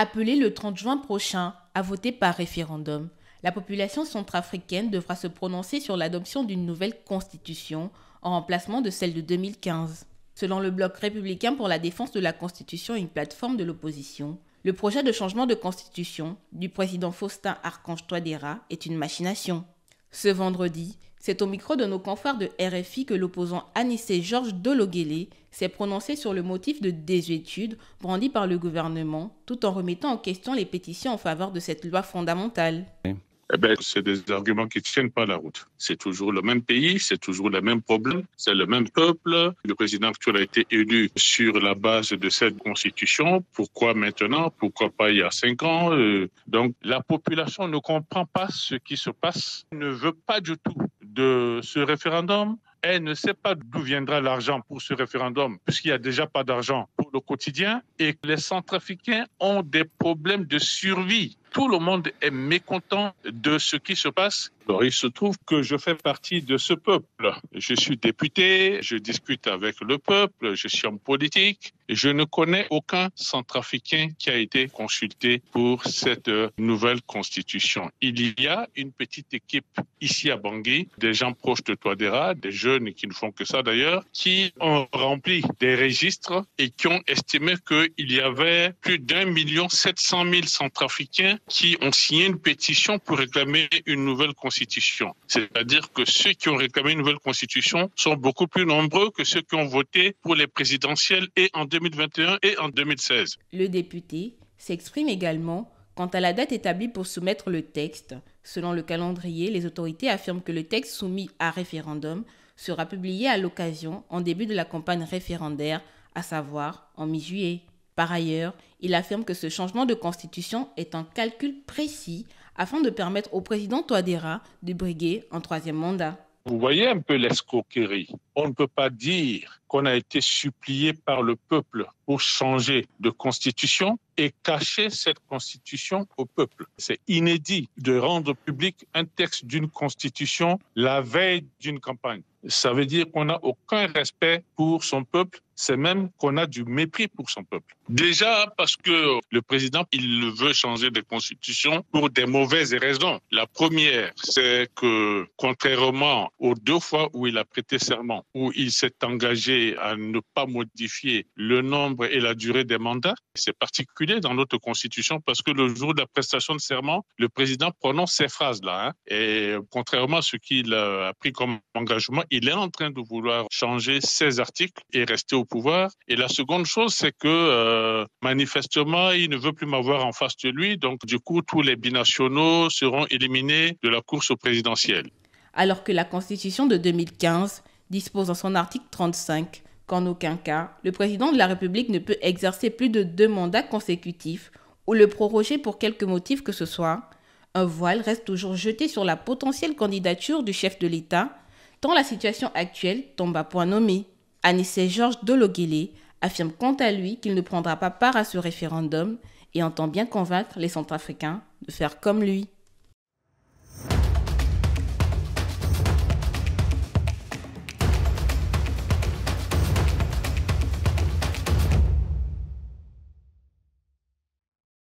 Appelée le 30 juin prochain à voter par référendum, la population centrafricaine devra se prononcer sur l'adoption d'une nouvelle constitution en remplacement de celle de 2015. Selon le Bloc républicain pour la défense de la Constitution et une plateforme de l'opposition, le projet de changement de constitution du président Faustin Archange Touadéra est une machination. Ce vendredi, c'est au micro de nos confrères de RFI que l'opposant Anissé Georges Dologuélé s'est prononcé sur le motif de désuétude brandi par le gouvernement, tout en remettant en question les pétitions en faveur de cette loi fondamentale. C'est des arguments qui ne tiennent pas la route. C'est toujours le même pays, c'est toujours le même problème, c'est le même peuple. Le président actuel a été élu sur la base de cette constitution. Pourquoi maintenant? Pourquoi pas il y a 5 ans? Donc la population ne comprend pas ce qui se passe, ne veut pas du tout de ce référendum. Elle ne sait pas d'où viendra l'argent pour ce référendum, puisqu'il n'y a déjà pas d'argent pour le quotidien et que les Centrafricains ont des problèmes de survie. Tout le monde est mécontent de ce qui se passe. Alors, il se trouve que je fais partie de ce peuple. Je suis député, je discute avec le peuple, je suis en politique. Je ne connais aucun Centrafricain qui a été consulté pour cette nouvelle constitution. Il y a une petite équipe ici à Bangui, des gens proches de Touadéra, des jeunes qui ne font que ça d'ailleurs, qui ont rempli des registres et qui ont estimé qu'il y avait plus d'1 700 000 Centrafricains qui ont signé une pétition pour réclamer une nouvelle constitution. C'est-à-dire que ceux qui ont réclamé une nouvelle constitution sont beaucoup plus nombreux que ceux qui ont voté pour les présidentielles et en 2021 et en 2016. Le député s'exprime également quant à la date établie pour soumettre le texte. Selon le calendrier, les autorités affirment que le texte soumis à référendum sera publié à l'occasion en début de la campagne référendaire, à savoir en mi-juillet. Par ailleurs, il affirme que ce changement de constitution est un calcul précis afin de permettre au président Touadéra de briguer un 3e mandat. Vous voyez un peu l'escroquerie. On ne peut pas dire qu'on a été supplié par le peuple pour changer de constitution et cacher cette constitution au peuple. C'est inédit de rendre public un texte d'une constitution la veille d'une campagne. Ça veut dire qu'on n'a aucun respect pour son peuple, c'est même qu'on a du mépris pour son peuple. Déjà parce que le président, il veut changer de constitution pour des mauvaises raisons. La première, c'est que contrairement aux 2 fois où il a prêté serment, où il s'est engagé à ne pas modifier le nombre et la durée des mandats, c'est particulier dans notre constitution parce que le jour de la prestation de serment, le président prononce ces phrases-là. Et contrairement à ce qu'il a pris comme engagement, il est en train de vouloir changer ces articles et rester au pouvoir. Et la seconde chose, c'est que manifestement, il ne veut plus m'avoir en face de lui. Donc, du coup, tous les binationaux seront éliminés de la course présidentielle. Alors que la Constitution de 2015 dispose en son article 35 qu'en aucun cas, le président de la République ne peut exercer plus de 2 mandats consécutifs ou le proroger pour quelque motif que ce soit, un voile reste toujours jeté sur la potentielle candidature du chef de l'État, tant la situation actuelle tombe à point nommé. Anissé Georges Dologuélé affirme quant à lui qu'il ne prendra pas part à ce référendum et entend bien convaincre les Centrafricains de faire comme lui.